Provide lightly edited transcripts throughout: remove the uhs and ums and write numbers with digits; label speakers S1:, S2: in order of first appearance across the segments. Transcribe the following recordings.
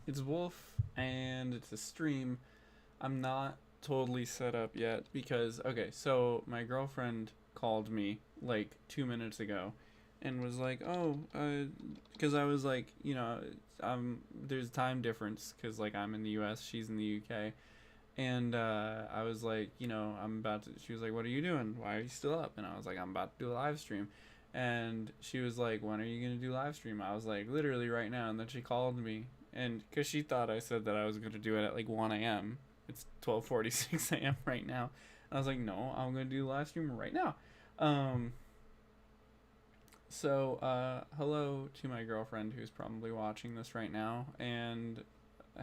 S1: It's Wolf, and it's a stream. I'm not totally set up yet because, okay, so my girlfriend called me like 2 minutes ago and was like, oh, because I was like, there's time difference because, like, I'm in the US, she's in the UK. And I was like, I'm about to. She was like, "What are you doing? Why are you still up?" And I was like, "I'm about to do a live stream." And she was like, "When are you gonna do live stream?" I was like, "Literally right now." And then she called me, and because she thought I said that I was gonna do it at like 1 a.m. It's 12:46 a.m. right now. And I was like, "No, I'm gonna do a live stream right now." Um, hello to my girlfriend who's probably watching this right now, and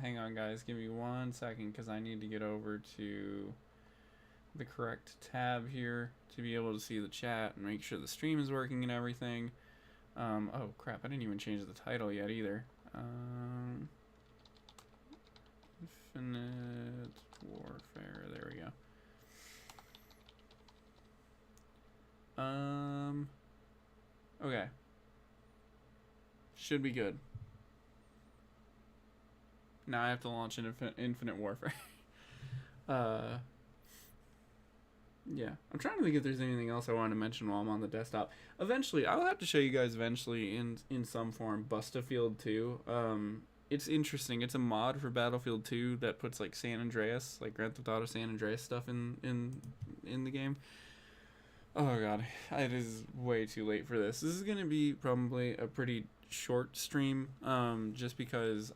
S1: hang on, guys. Give me 1 second because I need to get over to the correct tab here to be able to see the chat and make sure the stream is working and everything. Oh crap! I didn't even change the title yet either. Infinite Warfare. There we go. Okay. Should be good. Now I have to launch an Infinite Warfare. uh, Yeah, I'm trying to think if there's anything else I wanted to mention while I'm on the desktop. Eventually, I'll have to show you guys eventually in some form Bustafield 2. It's interesting. It's a mod for Battlefield 2 that puts like San Andreas, like Grand Theft Auto San Andreas stuff in the game. Oh god, it is way too late for this. This is gonna be probably a pretty short stream, just because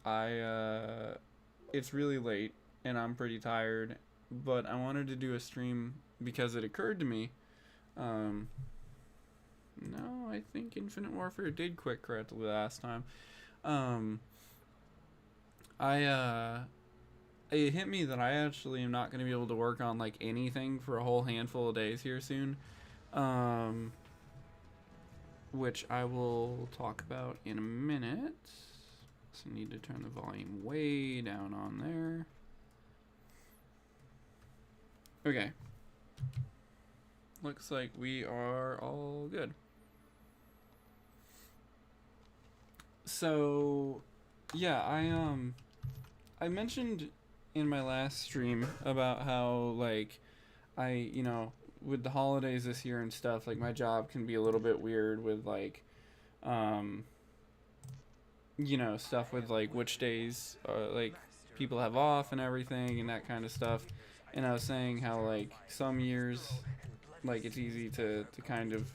S1: it's really late and I'm pretty tired. But I wanted to do a stream because it occurred to me. Um, no, I think Infinite Warfare did quit correctly last time. Um, I it hit me that I actually am not going to be able to work on like anything for a whole handful of days here soon. Um, which I will talk about in a minute. So I need to turn the volume way down on there. Okay. Looks like we are all good. So, yeah, I mentioned in my last stream about how like with the holidays this year and stuff, like my job can be a little bit weird with like um stuff with like which days like people have off and everything and that kind of stuff. And I was saying how like some years like it's easy to kind of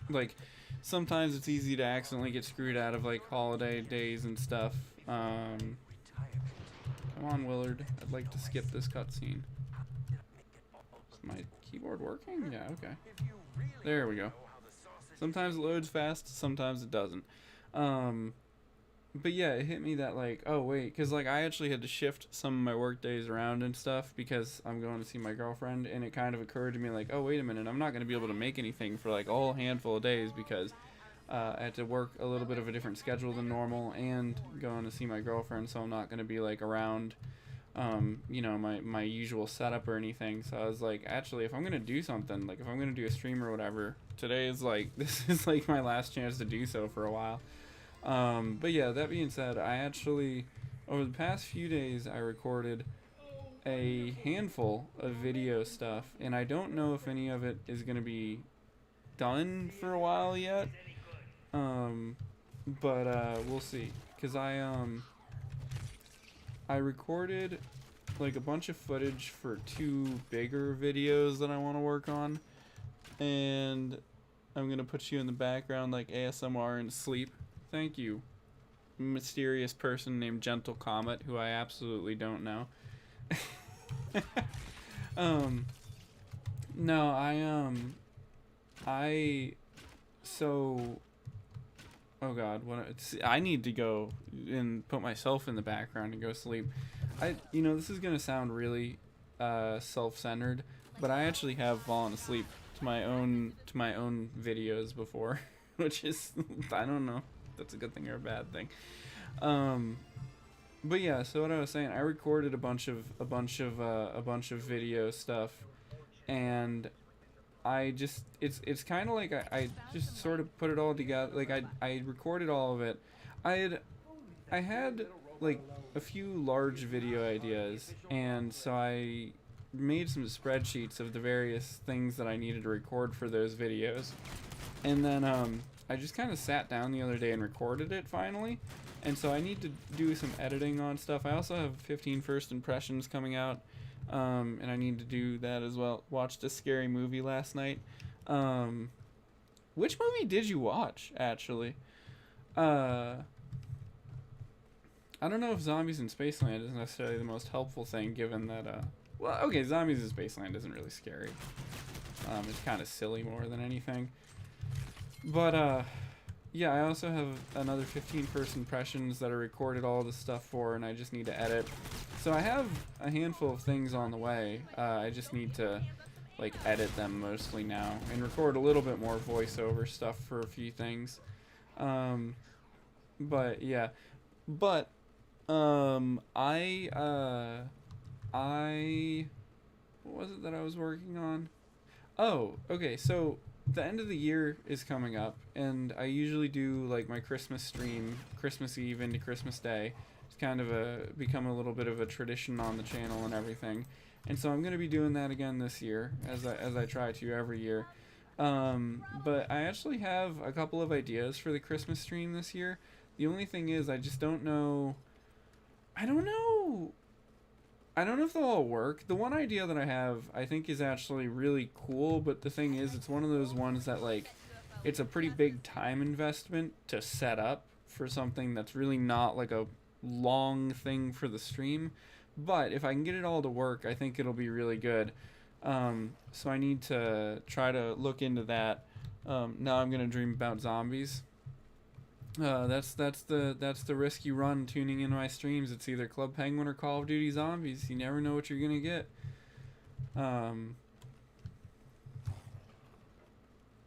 S1: like sometimes it's easy to accidentally get screwed out of like holiday days and stuff. Come on, Willard. I'd like to skip this cutscene. Is my keyboard working? Yeah, okay. There we go. Sometimes it loads fast, sometimes it doesn't. Um, but yeah, it hit me that like, oh wait, because like I actually had to shift some of my work days around and stuff because I'm going to see my girlfriend, and it kind of occurred to me like, oh wait a minute, I'm not going to be able to make anything for like a whole handful of days because I had to work a little bit of a different schedule than normal and going to see my girlfriend, so I'm not going to be like around my usual setup or anything. So I was like, actually, if I'm gonna do something, like if I'm gonna do a stream or whatever, today is like this is like my last chance to do so for a while. But yeah, that being said, I actually over the past few days I recorded a handful of video stuff, and I don't know if any of it is gonna be done for a while yet. Um, but we'll see, cause I recorded like a bunch of footage for two bigger videos that I want to work on, and I'm gonna put you in the background like ASMR and sleep. Thank you, mysterious person named Gentle Comet, who I absolutely don't know. um, no, I, so, oh God, I need to go and put myself in the background and go sleep. This is gonna sound really self-centered, but I actually have fallen asleep to my own videos before, which is I don't know, if that's a good thing or a bad thing. Um, but yeah, so what I was saying, I recorded a bunch of video stuff, and it's kind of like I just sort of put it all together. Like I recorded all of it. I had like a few large video ideas, and so I made some spreadsheets of the various things that I needed to record for those videos. And then I just kind of sat down the other day and recorded it finally. And so I need to do some editing on stuff. I also have 15 first impressions coming out, and I need to do that as well. Watched a scary movie last night. Which movie did you watch, actually? I don't know if Zombies in Spaceland is necessarily the most helpful thing, given that, well, okay, Zombies in Spaceland isn't really scary. It's kind of silly more than anything. But, yeah, I also have another 15 first impressions that I recorded all the stuff for, and I just need to edit. So I have a handful of things on the way. I just need to, like, edit them mostly now, and record a little bit more voiceover stuff for a few things. But, yeah. But, what was it that I was working on? Oh, okay, so the end of the year is coming up, and I usually do like my Christmas stream, Christmas Eve into Christmas Day. It's kind of become a little bit of a tradition on the channel and everything. And so I'm going to be doing that again this year, as I try to every year. But I actually have a couple of ideas for the Christmas stream this year. The only thing is I just don't know. I don't know if they'll all work. The one idea that I have, I think, is actually really cool, but the thing is, it's one of those ones that, like, it's a pretty big time investment to set up for something that's really not, like, a long thing for the stream. But if I can get it all to work, I think it'll be really good. So I need to try to look into that. Now I'm gonna dream about zombies. That's the risk you run tuning in my streams. It's either Club Penguin or Call of Duty Zombies. You never know what you're gonna get.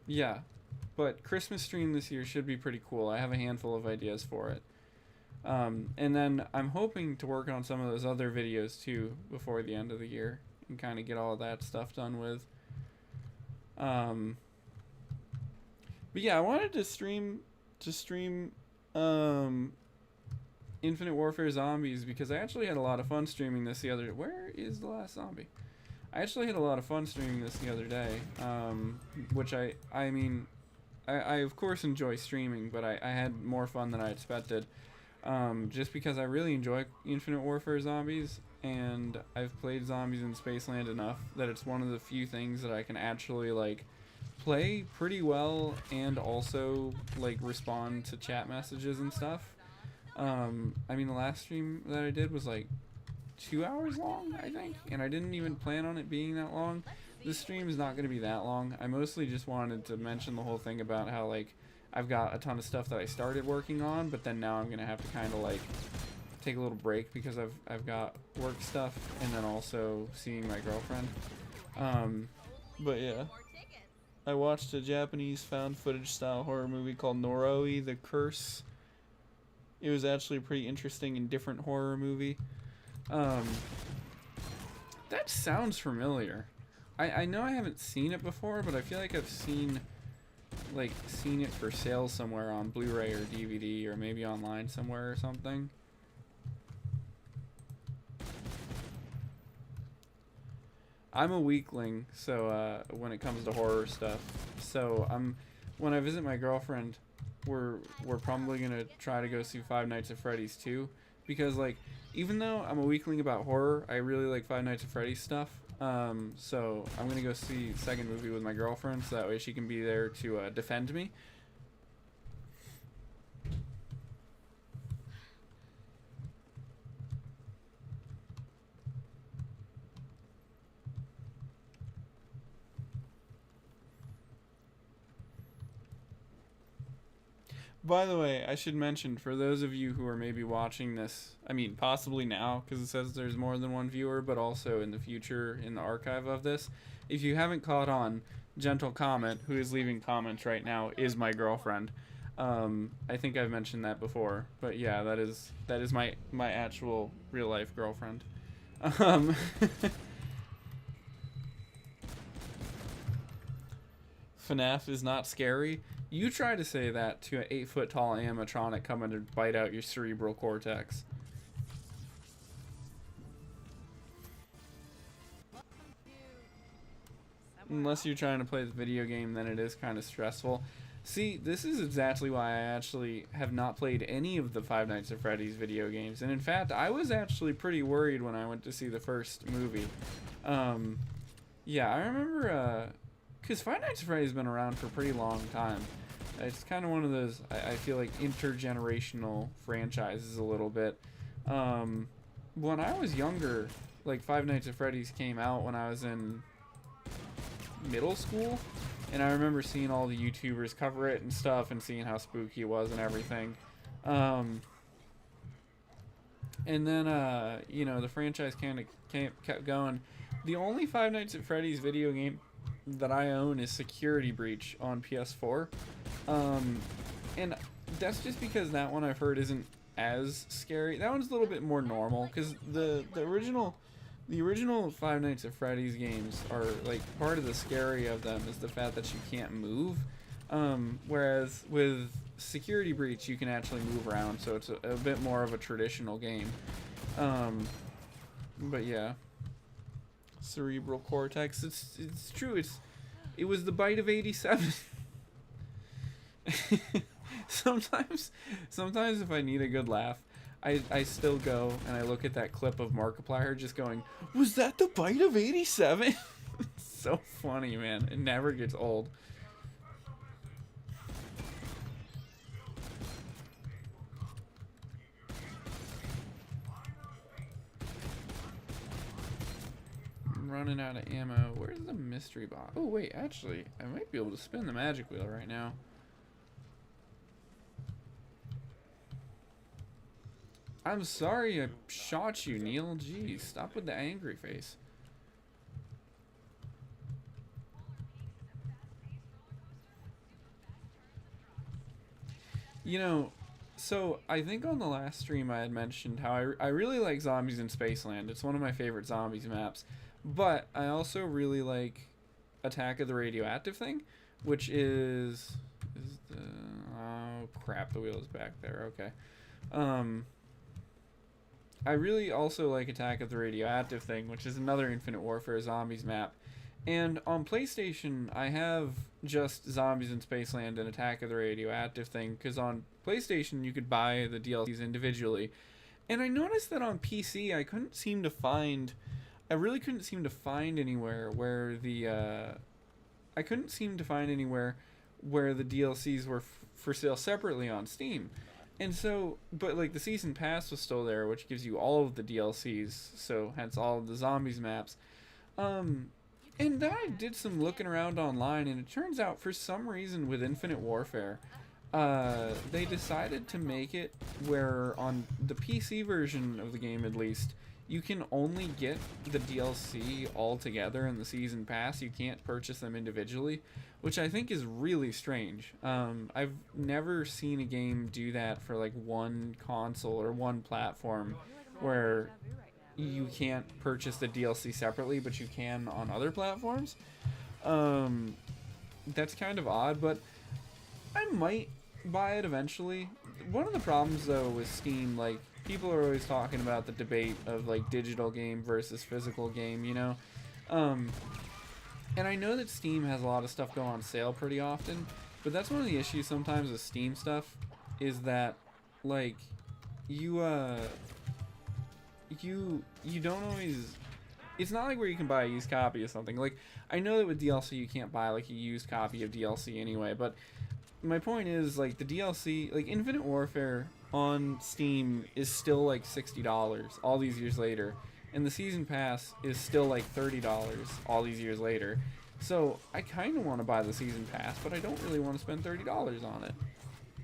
S1: Yeah, but Christmas stream this year should be pretty cool. I have a handful of ideas for it. And then I'm hoping to work on some of those other videos too before the end of the year and kind of get all of that stuff done with. But yeah, I wanted to stream Infinite Warfare Zombies because I actually had a lot of fun streaming this the other day. Where is the last zombie? I actually had a lot of fun streaming this the other day, which I mean, I of course enjoy streaming, but I had more fun than I expected, just because I really enjoy Infinite Warfare Zombies, and I've played Zombies in Spaceland enough that it's one of the few things that I can actually, like, play pretty well and also, like, respond to chat messages and stuff. I mean, the last stream that I did was like 2 hours long, I think, and I didn't even plan on it being that long. This stream is not going to be that long. I mostly just wanted to mention the whole thing about how, like, I've got a ton of stuff that I started working on, but then now I'm going to have to kind of, like, take a little break because I've got work stuff and then also seeing my girlfriend. But yeah, I watched a Japanese found footage style horror movie called Noroi: The Curse. It was actually a pretty interesting and different horror movie. That sounds familiar. I know I haven't seen it before, but I feel like I've seen it for sale somewhere on Blu-ray or DVD or maybe online somewhere or something. I'm a weakling, so when it comes to horror stuff. So when I visit my girlfriend, we're probably gonna try to go see Five Nights at Freddy's 2, because, like, even though I'm a weakling about horror, I really like Five Nights at Freddy's stuff. So I'm gonna go see the second movie with my girlfriend, so that way she can be there to defend me. By the way, I should mention, for those of you who are maybe watching this, I mean, possibly now, because it says there's more than one viewer, but also in the future, in the archive of this, if you haven't caught on, Gentle Comment, who is leaving comments right now, is my girlfriend. I think I've mentioned that before, but yeah, that is my actual real-life girlfriend. FNAF is not scary. You try to say that to an 8-foot-tall animatronic coming to bite out your cerebral cortex. unless you're trying to play the video game, then it is kind of stressful. See, this is exactly why I actually have not played any of the Five Nights at Freddy's video games. And in fact, I was actually pretty worried when I went to see the first movie. Yeah, I remember, because Five Nights at Freddy's been around for a pretty long time. It's kind of one of those, I feel like, intergenerational franchises a little bit. When I was younger, like, Five Nights at Freddy's came out when I was in middle school. And I remember seeing all the YouTubers cover it and stuff and seeing how spooky it was and everything. And then, you know, the franchise kind of kept going. The only Five Nights at Freddy's video game that I own is Security Breach on PS4. And that's just because that one I've heard isn't as scary. That one's a little bit more normal because the original Five Nights at Freddy's games are, like, part of the scary of them is the fact that you can't move. Whereas with Security Breach, you can actually move around, so it's a bit more of a traditional game. But yeah. Cerebral Cortex, it's true, it was the bite of 87. Sometimes if I need a good laugh, I still go and I look at that clip of Markiplier just going, "Was that the bite of 87?" It's so funny, man. It never gets old. I'm running out of ammo. Where's the mystery box? Oh, wait, actually, I might be able to spin the magic wheel right now. I'm sorry I shot you, Neil. Jeez, stop with the angry face. You know, so I think on the last stream I had mentioned how I really like Zombies in Spaceland. It's one of my favorite Zombies maps. But I also really like Attack of the Radioactive Thing, which is the... Oh, crap, the wheel is back there. Okay. I really also like Attack of the Radioactive Thing, which is another Infinite Warfare Zombies map. And on PlayStation, I have just Zombies in Spaceland and Attack of the Radioactive Thing, because on PlayStation you could buy the DLCs individually. And I noticed that on PC I really couldn't seem to find anywhere where the DLCs were for sale separately on Steam. And so, but like the season pass was still there, which gives you all of the DLCs, so hence all of the Zombies maps. And then I did some looking around online, and it turns out for some reason with Infinite Warfare, they decided to make it where on the PC version of the game at least, you can only get the DLC all together in the season pass. You can't purchase them individually, which I think is really strange. I've never seen a game do that for like one console or one platform where you can't purchase the DLC separately, but you can on other platforms. That's kind of odd, but I might buy it eventually. One of the problems though with Steam, like, people are always talking about the debate of like digital game versus physical game, you know? And I know that Steam has a lot of stuff go on sale pretty often, but that's one of the issues sometimes with Steam stuff, is that like you don't always, it's not like where you can buy a used copy of something. Like, I know that with DLC you can't buy like a used copy of DLC anyway, but my point is, like, the DLC, like Infinite Warfare on Steam is still like $60 all these years later, and the season pass is still like $30 all these years later. So I kind of want to buy the season pass, but I don't really want to spend $30 on it.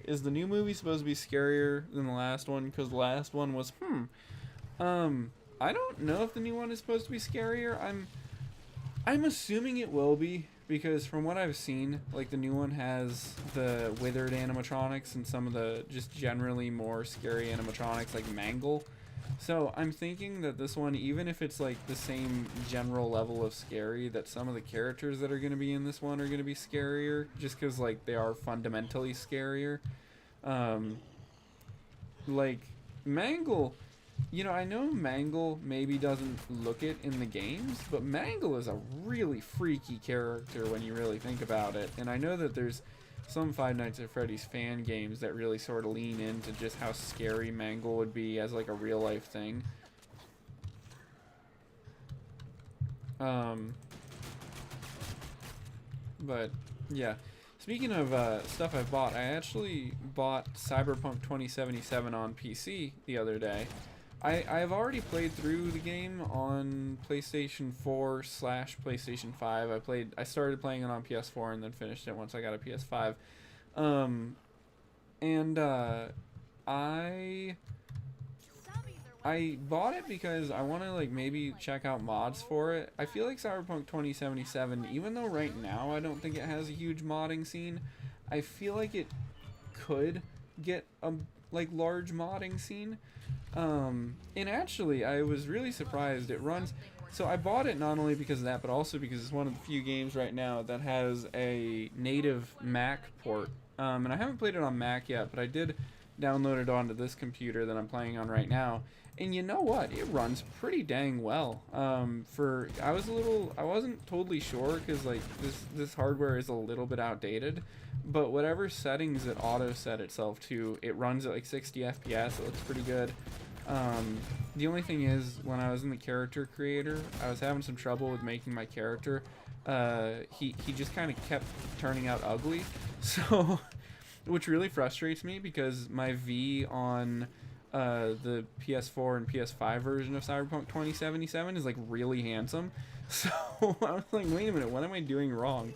S1: Is the new movie supposed to be scarier than the last one? Because the last one was I don't know if the new one is supposed to be scarier. I'm assuming it will be, because from what I've seen, like, the new one has the withered animatronics and some of the just generally more scary animatronics like Mangle. So I'm thinking that this one, even if it's like the same general level of scary, that some of the characters that are going to be in this one are going to be scarier, just because like they are fundamentally scarier. Like Mangle, You know, I know Mangle maybe doesn't look it in the games, but Mangle is a really freaky character when you really think about it. And I know that there's some Five Nights at Freddy's fan games that really sort of lean into just how scary Mangle would be as like a real life thing. But yeah, speaking of stuff I've bought, I actually bought Cyberpunk 2077 on PC the other day. I've already played through the game on PlayStation 4 slash PlayStation 5. I started playing it on PS4 and then finished it once I got a PS5. Um, and I bought it because I want to like maybe check out mods for it. I feel like Cyberpunk 2077, even though right now I don't think it has a huge modding scene, I feel like it could get a like large modding scene. And actually I was really surprised. It runs, so I bought it not only because of that, but also because it's one of the few games right now that has a native Mac port. And I haven't played it on Mac yet, but I did download it onto this computer that I'm playing on right now. And you know what? It runs pretty dang well. I wasn't totally sure because like this hardware is a little bit outdated, but whatever settings it auto set itself to, it runs at like 60 FPS. It looks pretty good. The only thing is, when I was in the character creator, I was having some trouble with making my character. He just kind of kept turning out ugly, so which really frustrates me because my V on the PS4 and PS5 version of Cyberpunk 2077 is like really handsome. So I was like, wait a minute, what am I doing wrong?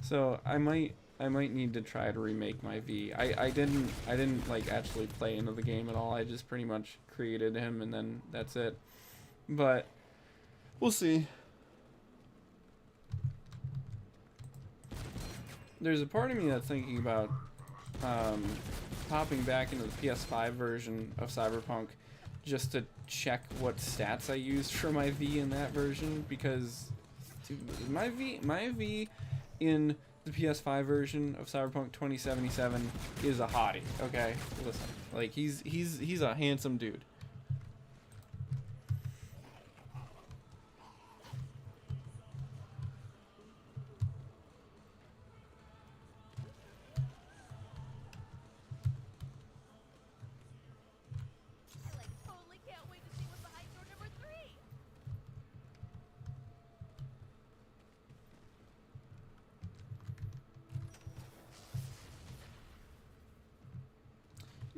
S1: So I might need to try to remake my V. I didn't like actually play into the game at all. I just pretty much created him and then that's it. But we'll see. There's a part of me that's thinking about hopping back into the PS5 version of Cyberpunk just to check what stats I used for my V in that version, because dude, my V in the PS5 version of Cyberpunk 2077 is a hottie. Okay, listen, like he's a handsome dude.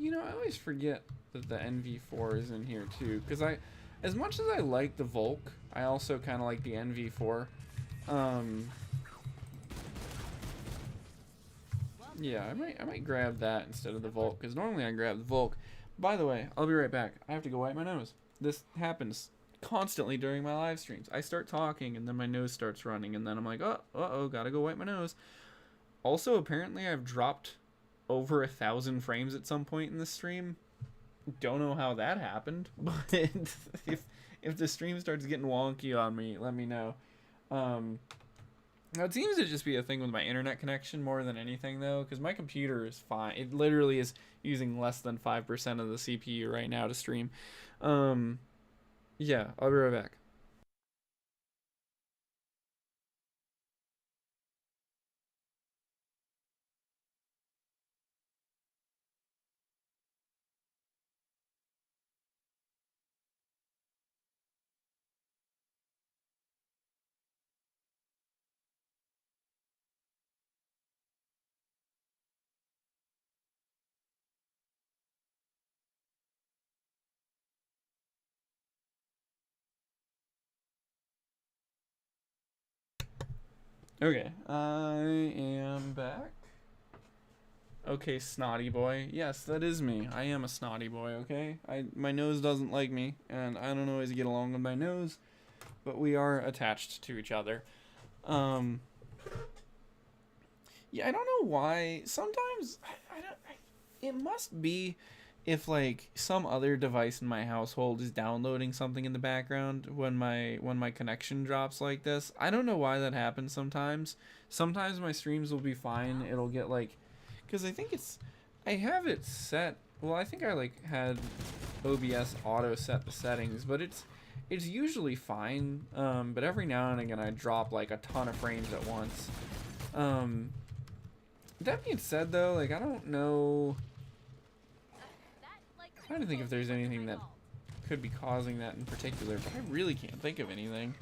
S1: You know, I always forget that the NV4 is in here too, because as much as I like the Volk, I also kind of like the NV4. Yeah, I might grab that instead of the Volk, because normally I grab the Volk. By the way, I'll be right back. I have to go wipe my nose. This happens constantly during my live streams. I start talking and then my nose starts running, and then I'm like, uh-oh, gotta go wipe my nose. Also, apparently I've dropped over 1,000 frames at some point in the stream. Don't know how that happened, but if the stream starts getting wonky on me, let me know. Now it seems to just be a thing with my internet connection more than anything though, because my computer is fine. It literally is using less than 5% of the CPU right now to stream. Yeah, I'll be right back. Okay, I am back. Okay, snotty boy. Yes, that is me. I am a snotty boy, okay? My nose doesn't like me, and I don't always get along with my nose, but we are attached to each other. Um, yeah, I don't know why. Sometimes, it must be if, like, some other device in my household is downloading something in the background when my connection drops like this. I don't know why that happens sometimes. Sometimes my streams will be fine. It'll get, like, because I think I have it set. Well, I think I like had OBS auto set the settings, but it's usually fine. But every now and again I drop like a ton of frames at once. That being said though, like I don't know, I'm trying to think if there's anything that could be causing that in particular, but I really can't think of anything.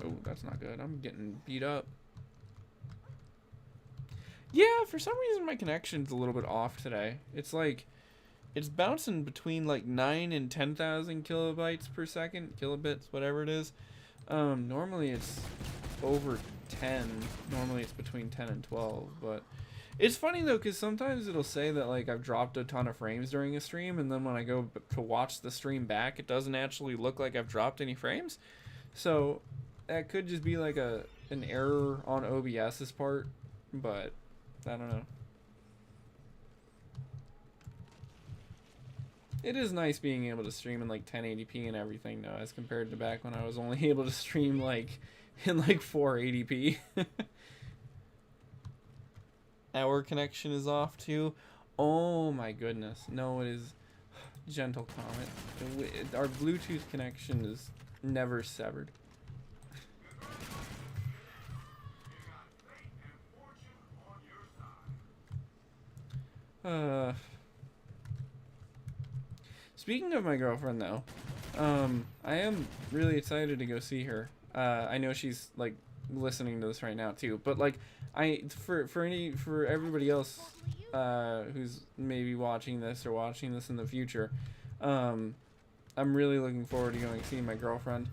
S1: Oh, that's not good. I'm getting beat up. Yeah, for some reason my connection's a little bit off today. It's like, it's bouncing between like 9 and 10,000 kilobytes per second, kilobits, whatever it is. Normally it's over 10. Normally it's between 10 and 12, but it's funny though, because sometimes it'll say that like I've dropped a ton of frames during a stream, and then when I go to watch the stream back, it doesn't actually look like I've dropped any frames. So that could just be like an error on OBS's part, but I don't know. It is nice being able to stream in like 1080p and everything though, as compared to back when I was only able to stream like in like 480p. Our connection is off too. Oh my goodness. No, it is gentle comment. Our Bluetooth connection is never severed. Speaking of my girlfriend though, I am really excited to go see her. I know she's like listening to this right now too, but like for everybody else who's maybe watching this or watching this in the future, I'm really looking forward to going to see my girlfriend.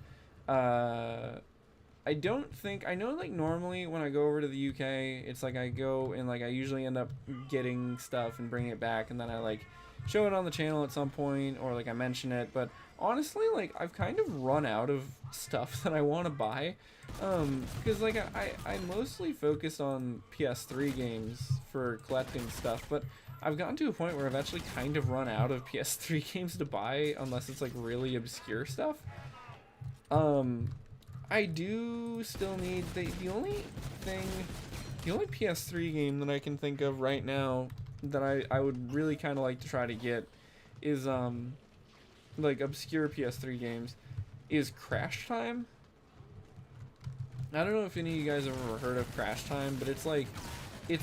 S1: I don't think, I know like normally when I go over to the UK, it's like I go and like I usually end up getting stuff and bringing it back, and then I like show it on the channel at some point, or like I mention it, but honestly like I've kind of run out of stuff that I want to buy, because like I mostly focus on PS3 games for collecting stuff, but I've gotten to a point where I've actually kind of run out of PS3 games to buy unless it's like really obscure stuff. I do still need the only PS3 game that I can think of right now that I would really kind of like to try to get is like obscure PS3 games is Crash Time. I don't know if any of you guys have ever heard of Crash Time, but it's like it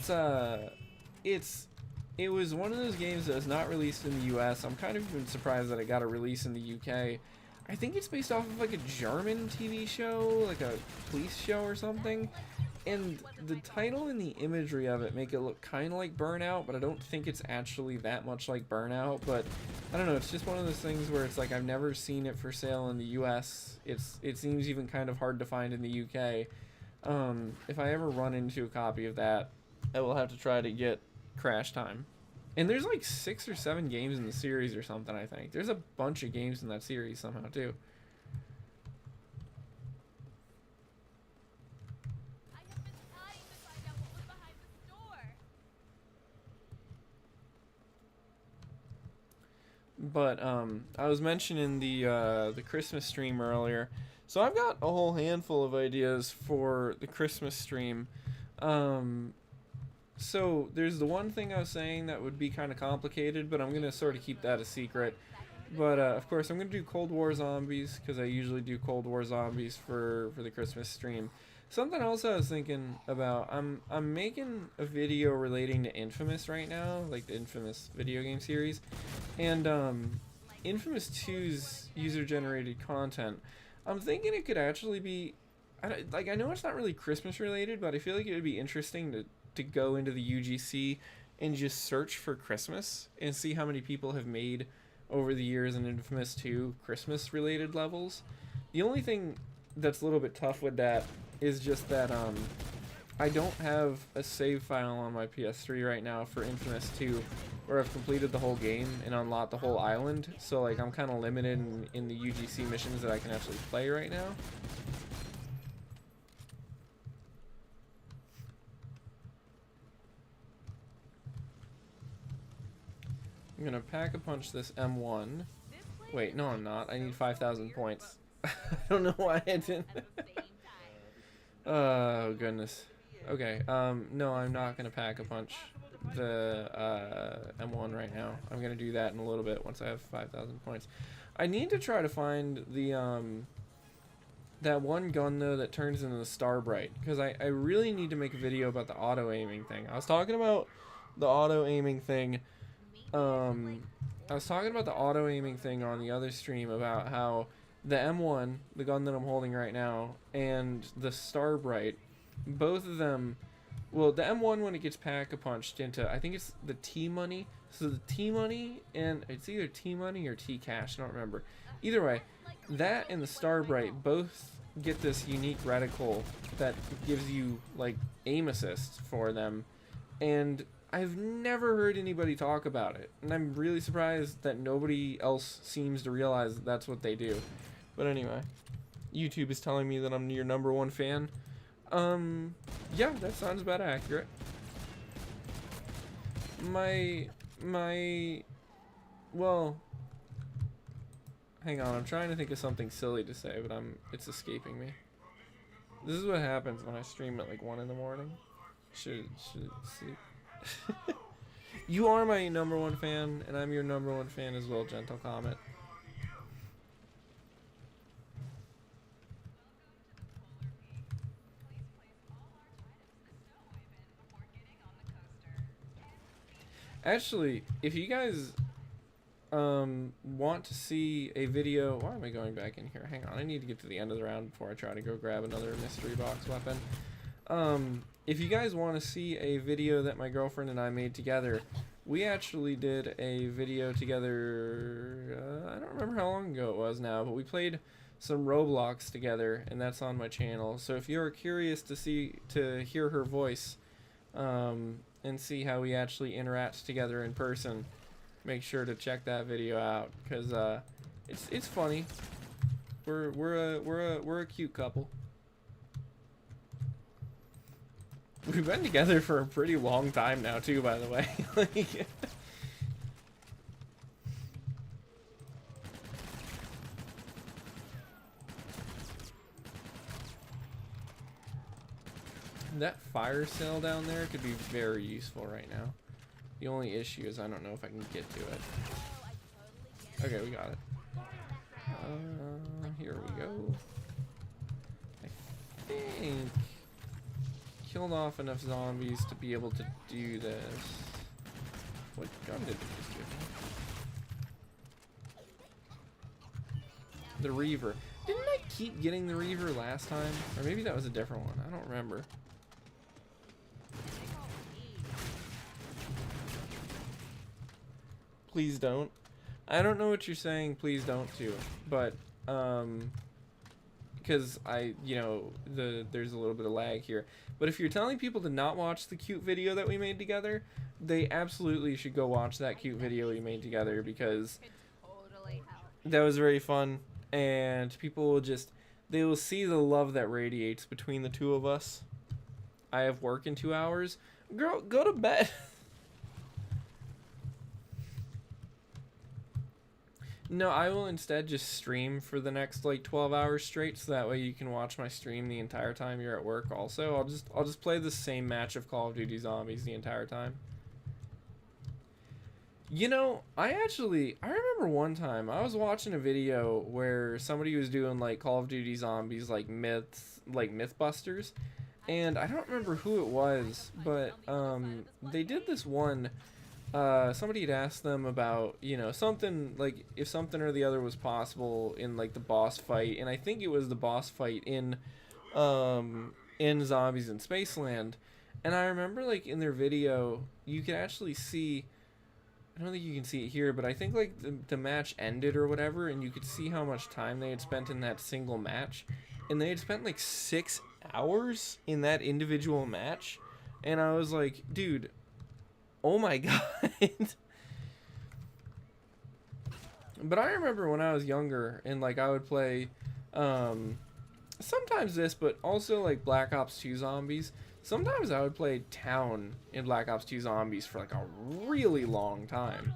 S1: was one of those games that was not released in the US. I'm kind of even surprised that it got a release in the UK. I think it's based off of like a German TV show, like a police show or something. And the title and the imagery of it make it look kind of like Burnout, but I don't think it's actually that much like Burnout. But I don't know, it's just one of those things where it's like I've never seen it for sale in the US. It seems even kind of hard to find in the UK. If I ever run into a copy of that, I will have to try to get Crash Time. And there's like 6 or 7 games in the series or something, I think. There's a bunch of games in that series somehow, too.
S2: I have been trying to find out what was behind the store.
S1: But, I was mentioning the Christmas stream earlier. So I've got a whole handful of ideas for the Christmas stream. So there's the one thing I was saying that would be kind of complicated, but I'm going to sort of keep that a secret. But of course I'm going to do Cold War Zombies, because I usually do Cold War Zombies for the Christmas stream. Something else I was thinking about, I'm making a video relating to Infamous right now, like the Infamous video game series. And Infamous 2's user-generated content, I'm thinking it could actually be, I know it's not really Christmas related, but I feel like it would be interesting to go into the UGC and just search for Christmas and see how many people have made over the years in Infamous 2 Christmas related levels. The only thing that's a little bit tough with that is just that I don't have a save file on my PS3 right now for Infamous 2 where I've completed the whole game and unlocked the whole island, so like I'm kind of limited in the UGC missions that I can actually play right now. I'm gonna pack-a-punch this M1. Wait, no I'm not. I need 5,000 points. I don't know why I didn't. Oh, goodness. Okay, no, I'm not gonna pack-a-punch
S3: M1 right now. I'm gonna do that in a little bit once I have 5,000 points. I need to try to find the that one gun though that turns into the Starbright, because I really need to make a video about the auto aiming thing. I was talking about the auto aiming thing. I was talking about the auto aiming thing on the other stream about how the M1, the gun that I'm holding right now, and the Starbright, both of them. Well, the M1 when it gets pack-a-punched into, I think it's the T-Money. So the T-Money, and it's either T-Money or T-Cash, I don't remember. Either way, that and the Starbright both get this unique reticle that gives you, like, aim assist for them. And I've never heard anybody talk about it. And I'm really surprised that nobody else seems to realize that that's what they do. But anyway, YouTube is telling me that I'm your #1 fan. Yeah, that sounds about accurate. Well, hang on, I'm trying to think of something silly to say, but it's escaping me. This is what happens when I stream at like 1 in the morning. Should sleep. You are my #1 fan, and I'm your #1 fan as well, Gentle Comet. Actually, if you guys want to see a video, why am I going back in here? Hang on, I need to get to the end of the round before I try to go grab another mystery box weapon. If you guys want to see a video that my girlfriend and I made together, we actually did a video together, I don't remember how long ago it was now, but we played some Roblox together, and that's on my channel. So if you're curious to hear her voice, and see how we actually interact together in person, make sure to check that video out, because it's funny. We're a cute couple. We've been together for a pretty long time now too, by the way. Like, that fire cell down there could be very useful right now. The only issue is I don't know if I can get to it. Okay, we got it. Here we go. I think killed off enough zombies to be able to do this. What gun did it just give me? The Reaver. Didn't I keep getting the Reaver last time? Or maybe that was a different one. I don't remember. Please don't. I don't know what you're saying, please don't to, but because there's a little bit of lag here. But if you're telling people to not watch the cute video that we made together, they absolutely should go watch that cute video we made together, because that was very fun, and people will they will see the love that radiates between the two of us. I have work in 2 hours. Girl, go to bed. No, I will instead just stream for the next like 12 hours straight, so that way you can watch my stream the entire time you're at work also. I'll just play the same match of Call of Duty Zombies the entire time. You know, I remember one time I was watching a video where somebody was doing like Call of Duty Zombies like Mythbusters, and I don't remember who it was, but they did this one. Somebody had asked them about, something like if something or the other was possible in like the boss fight, and I think it was the boss fight in Zombies in Spaceland. And I remember like in their video you could actually see, I don't think you can see it here, but I think like the match ended or whatever, and you could see how much time they had spent in that single match, and they had spent like 6 hours in that individual match. And I was like, dude, oh my god. But I remember when I was younger and like I would play sometimes this, but also like Black Ops 2 Zombies. Sometimes I would play Town in Black Ops 2 Zombies for like a really long time.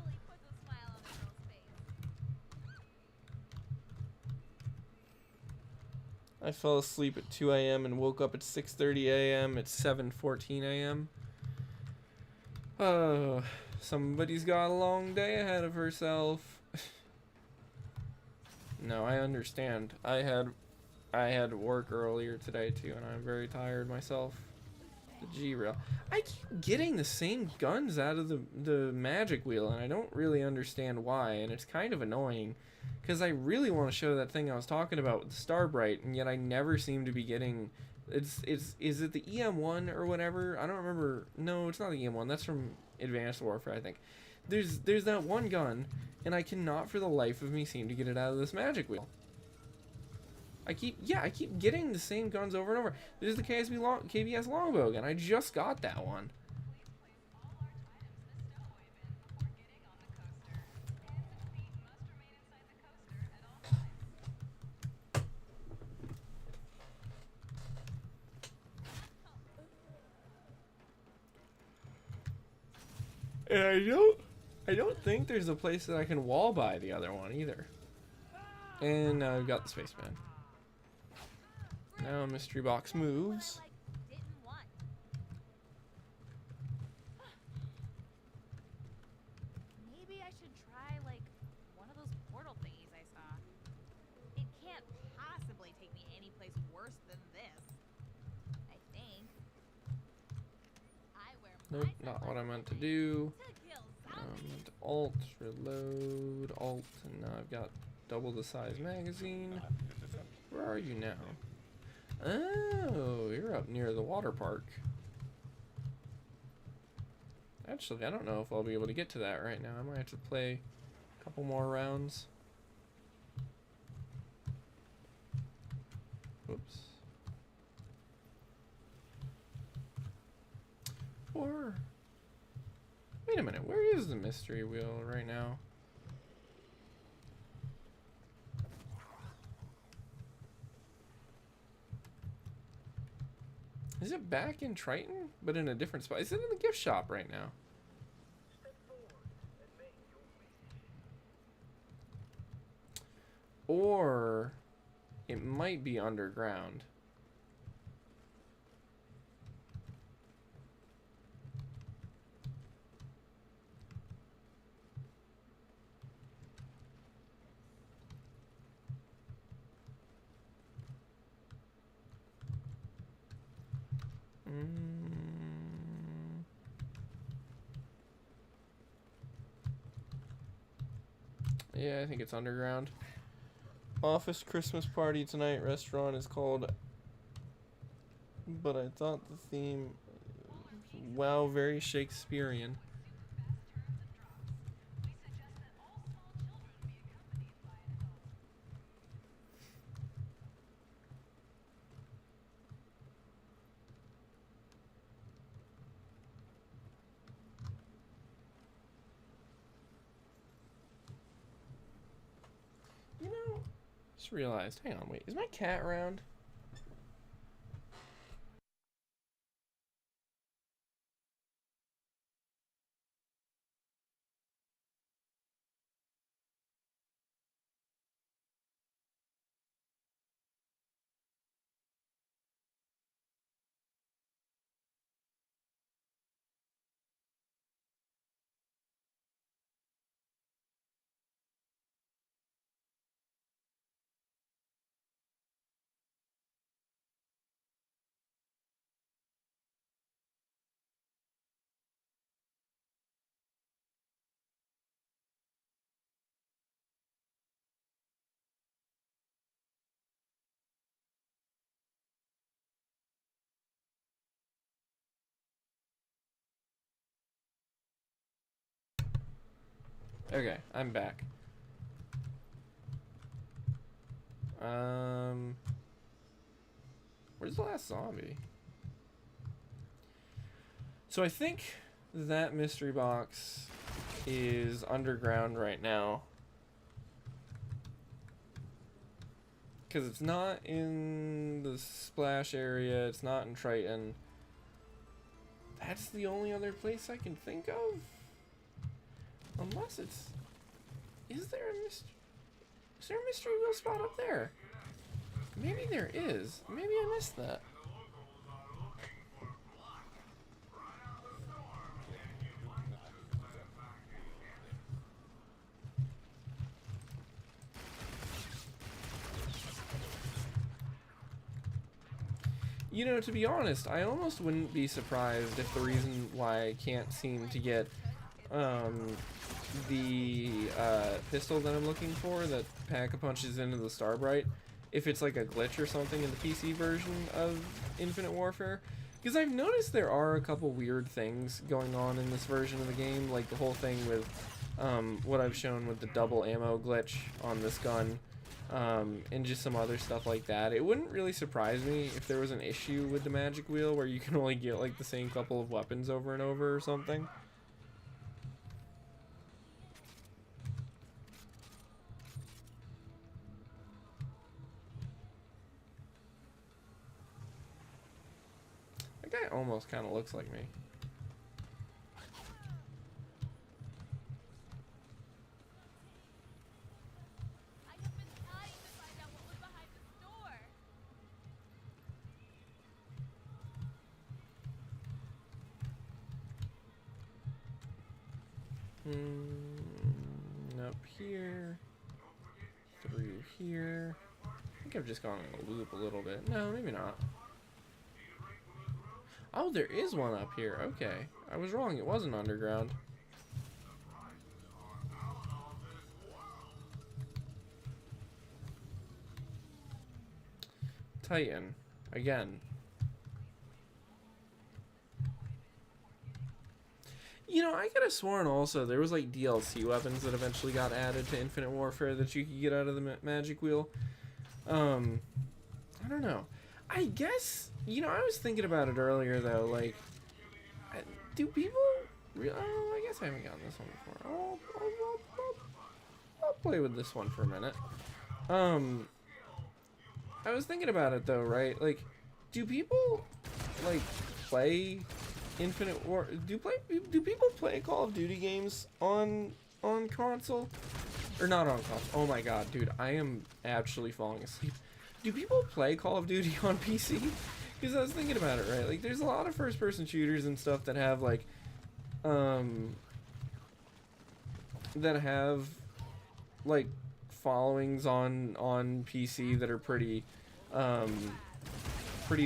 S3: I fell asleep at 2 a.m. and woke up at 6:30 a.m. It's 7:14 a.m. Oh, somebody's got a long day ahead of herself. No, I understand. I had work earlier today too, and I'm very tired myself. The G-Rail. I keep getting the same guns out of the magic wheel, and I don't really understand why, and it's kind of annoying, because I really want to show that thing I was talking about with the Starbright, and yet I never seem to be getting... Is it the EM1 or whatever? I don't remember. No, it's not the EM1. That's from Advanced Warfare, I think. There's that one gun, and I cannot for the life of me seem to get it out of this magic wheel. I keep getting the same guns over and over. There's the KBS longbow again. I just got that one. And I don't think there's a place that I can wall buy the other one either. And now I've got the spaceman. Now mystery box moves.
S2: Maybe I should try like one of those portal thingies I saw. It can't possibly take me any place worse than this. I think. I wear
S3: Nope,
S2: my
S3: not what I meant to do.
S2: to kill zombies.
S3: Alt, reload, alt, and now I've got double the size magazine. Where are you now? Oh, you're up near the water park. Actually, I don't know if I'll be able to get to that right now. I might have to play a couple more rounds. Whoops. Or... Wait a minute, where is the mystery wheel right now? Is it back in Triton, but in a different spot? Is it in the gift shop right now? Or it might be underground. Yeah, I think it's underground. Office Christmas party tonight. Restaurant is called... But I thought the theme... Wow, very Shakespearean. You know, just realized, hang on, wait, is my cat around? Okay, I'm back. Where's the last zombie? So I think that mystery box is underground right now. Because it's not in the splash area, it's not in Triton. That's the only other place I can think of? Unless it's... Is there a mystery wheel spot up there? Maybe there is. Maybe I missed that. You know, to be honest, I almost wouldn't be surprised if the reason why I can't seem to get the pistol that I'm looking for that Pack-a-Punches into the Starbright, if it's like a glitch or something in the PC version of Infinite Warfare. Because I've noticed there are a couple weird things going on in this version of the game, like the whole thing with what I've shown with the double ammo glitch on this gun, and just some other stuff like that. It wouldn't really surprise me if there was an issue with the magic wheel where you can only get like the same couple of weapons over and over or something. That guy almost kind of looks like me.
S2: I have been dying to find out what was behind this door.
S3: Up here, through here. I think I've just gone in a loop a little bit. No, maybe not. Oh, there is one up here. Okay, I was wrong. It wasn't underground. Titan, again. You know, I could have sworn also there was like DLC weapons that eventually got added to Infinite Warfare that you could get out of the magic wheel. I don't know. I guess, you know, I was thinking about it earlier though, like, do people oh, I guess I haven't gotten this one before. I'll play with this one for a minute. I was thinking about it though, right? Like, do people like play Infinite War? Do people play Call of Duty games on console? Or not on console? Oh my god, dude, I am actually falling asleep. Do people play Call of Duty on PC? Because I was thinking about it, right? Like, there's a lot of first-person shooters and stuff that have like, followings on PC that are pretty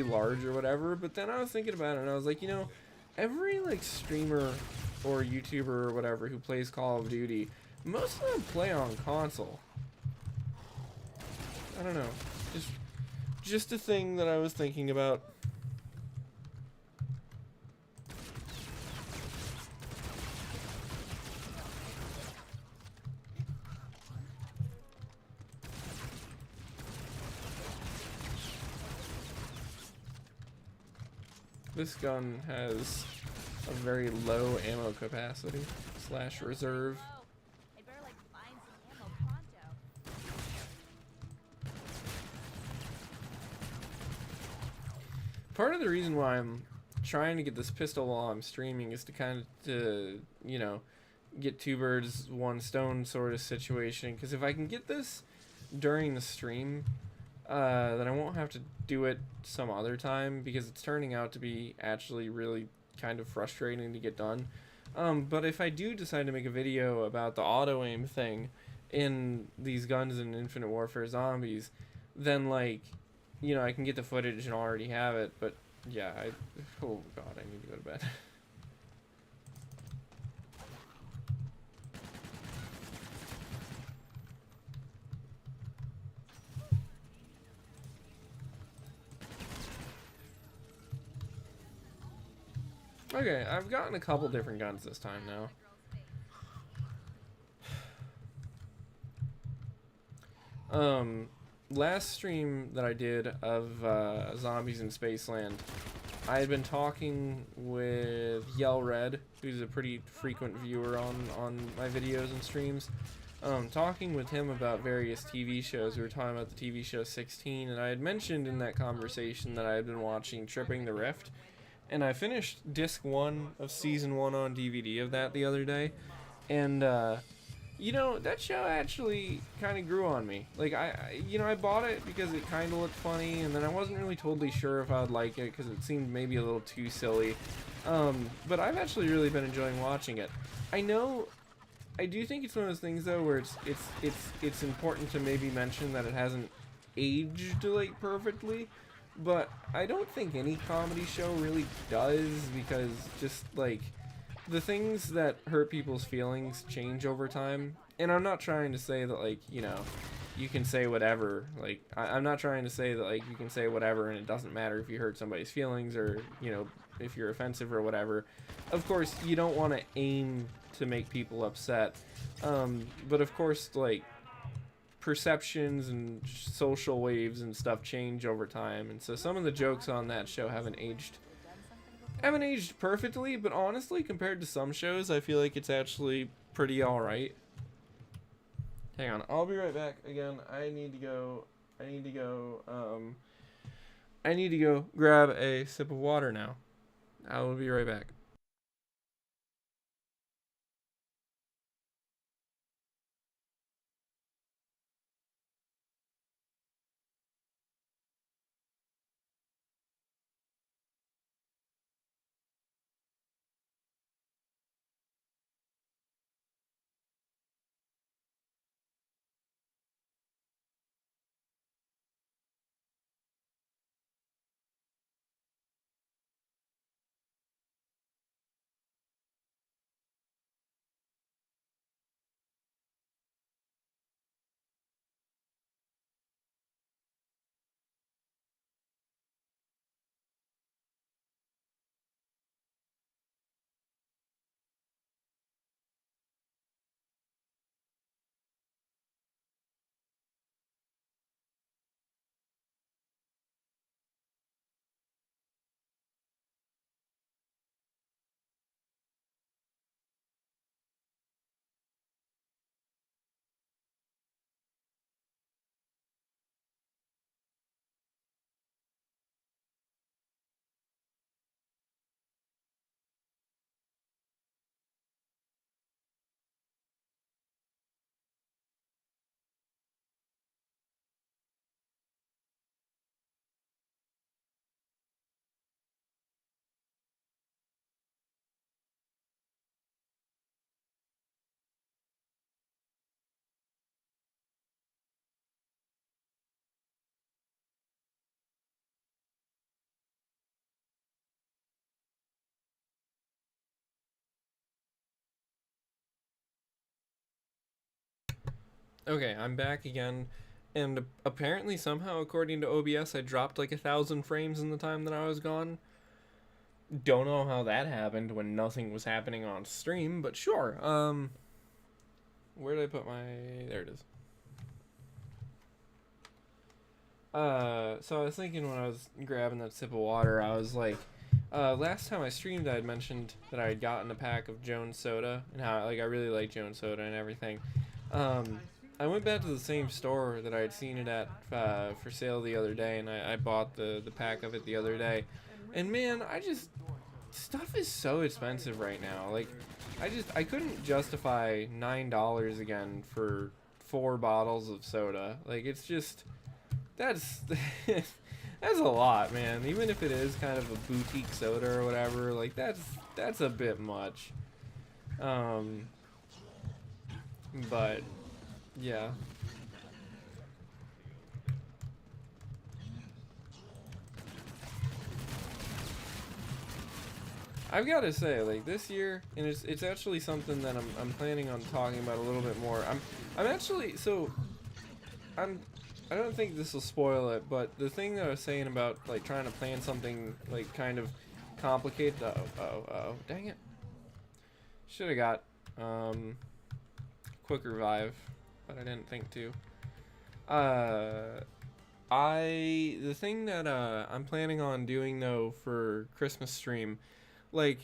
S3: large or whatever. But then I was thinking about it and I was like, you know, every like streamer or YouTuber or whatever who plays Call of Duty, most of them play on console. I don't know, just a thing that I was thinking about. This gun has a very low ammo capacity / reserve.
S2: I better like find some ammo pronto.
S3: Part of the reason why I'm trying to get this pistol while I'm streaming is to kind of, you know, get two birds, one stone sort of situation. Because if I can get this during the stream, then I won't have to do it some other time, because it's turning out to be actually really kind of frustrating to get done. But if I do decide to make a video about the auto aim thing in these guns in Infinite Warfare Zombies, then, like, you know, I can get the footage and already have it. But yeah, oh god, I need to go to bed. Okay, I've gotten a couple different guns this time now. Last stream that I did of Zombies in Spaceland, I had been talking with Yell Red, who's a pretty frequent viewer on my videos and streams. Talking with him about various TV shows. We were talking about the TV show 16, and I had mentioned in that conversation that I had been watching Tripping the Rift. And I finished disc 1 of season 1 on DVD of that the other day, and you know, that show actually kind of grew on me. Like, I bought it because it kind of looked funny, and then I wasn't really totally sure if I would like it because it seemed maybe a little too silly. But I've actually really been enjoying watching it. I do think it's one of those things though where it's important to maybe mention that it hasn't aged like perfectly. but I don't think any comedy show really does, because just like the things that hurt people's feelings change over time. And I'm not trying to say that, like, you know, you can say whatever. Like, I'm not trying to say that, like, you can say whatever and it doesn't matter if you hurt somebody's feelings or, you know, if you're offensive or whatever. Of course, you don't want to aim to make people upset. But of course, like, perceptions and social waves and stuff change over time. And so some of the jokes on that show haven't aged perfectly, but honestly, compared to some shows, I feel like it's actually pretty alright. Hang on, I'll be right back. Again, I need to go grab a sip of water now. I will be right back. Okay, I'm back again, and apparently somehow, according to OBS, I dropped like 1,000 frames in the time that I was gone. Don't know how that happened when nothing was happening on stream, but sure. Where did I put my... There it is. So I was thinking when I was grabbing that sip of water, I was like, last time I streamed, I had mentioned that I had gotten a pack of Jones Soda, and how, like, I really like Jones Soda and everything. I went back to the same store that I had seen it at for sale the other day, and I bought the pack of it the other day. And man, stuff is so expensive right now. Like, I couldn't justify $9 again for 4 bottles of soda. Like, it's just, that's that's a lot, man. Even if it is kind of a boutique soda or whatever, like, that's a bit much. But yeah. I've got to say, like, this year, and it's actually something that I'm planning on talking about a little bit more. I'm actually, so I don't think this will spoil it, but the thing that I was saying about, like, trying to plan something, like, kind of complicated. Dang it. Should have got quick revive, but I didn't think to. The thing that I'm planning on doing though for Christmas stream, like,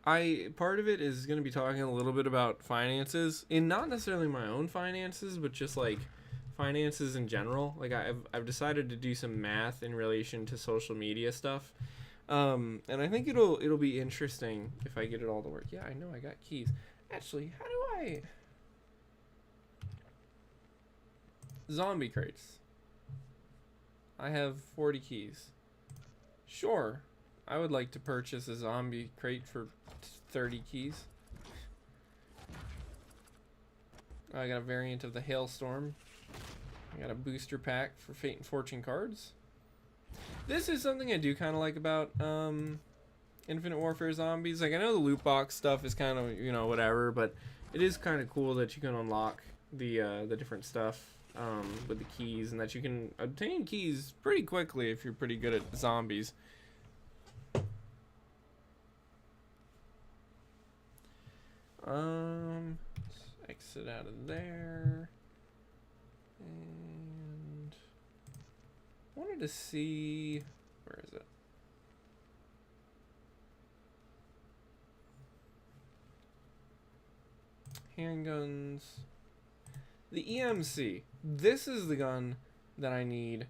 S3: part of it is going to be talking a little bit about finances, and not necessarily my own finances, but just like finances in general. Like, I've decided to do some math in relation to social media stuff. And I think it'll be interesting if I get it all to work. Yeah, I know I got keys. Actually, how do I... Zombie crates. I have 40 keys. Sure, I would like to purchase a zombie crate for 30 keys. I got a variant of the Hailstorm. I got a booster pack for Fate and Fortune cards. This is something I do kind of like about Infinite Warfare Zombies. Like, I know the loot box stuff is kind of, you know, whatever, but it is kind of cool that you can unlock the different stuff with the keys, and that you can obtain keys pretty quickly if you're pretty good at zombies. Let's exit out of there. And wanted to see, where is it? Handguns. The EMC. This is the gun that I need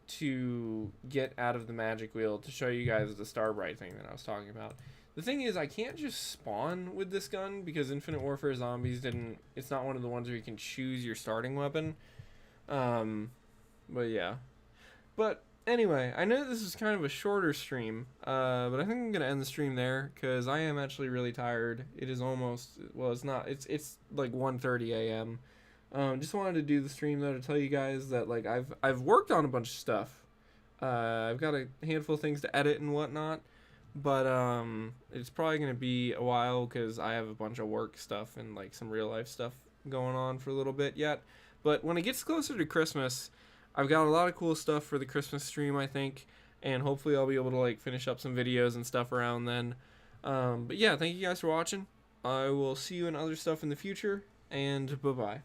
S3: to get out of the magic wheel to show you guys the Starbright thing that I was talking about. The thing is, I can't just spawn with this gun because Infinite Warfare Zombies didn't... It's not one of the ones where you can choose your starting weapon. But yeah. But anyway, I know this is kind of a shorter stream, but I think I'm going to end the stream there because I am actually really tired. It is almost... Well, it's not. It's like 1:30 a.m. Just wanted to do the stream though to tell you guys that like I've worked on a bunch of stuff. I've got a handful of things to edit and whatnot. But it's probably going to be a while because I have a bunch of work stuff and like some real life stuff going on for a little bit yet. But when it gets closer to Christmas, I've got a lot of cool stuff for the Christmas stream, I think. And hopefully I'll be able to like finish up some videos and stuff around then. But yeah, thank you guys for watching. I will see you in other stuff in the future. And bye-bye.